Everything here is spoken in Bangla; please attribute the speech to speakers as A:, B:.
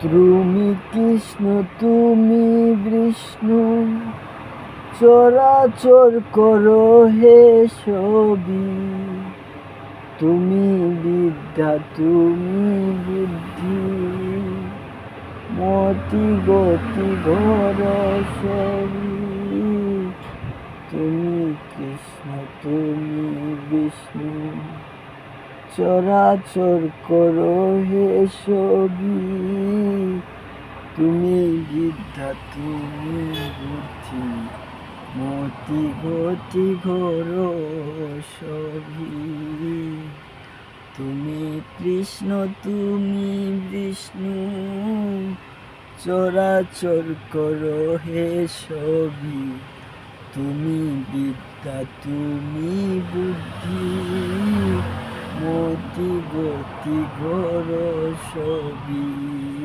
A: তুমি কৃষ্ণ তুমি বিষ্ণু, চরাচর করো হে সবই। তুমি বিদ্যা তুমি বুদ্ধি, মতি গতি ঘর সবই। তুমি কৃষ্ণ তুমি বিষ্ণু, চরাচর করো হে সবই। তুমি বিদ্যা তুমি বুদ্ধি, মতি গতি ঘর সবই। তুমি কৃষ্ণ তুমি বিষ্ণু, চরাচর করো হে সবই। তুমি বিদ্যা তুমি বুদ্ধি, মতি গতি ঘর সবই।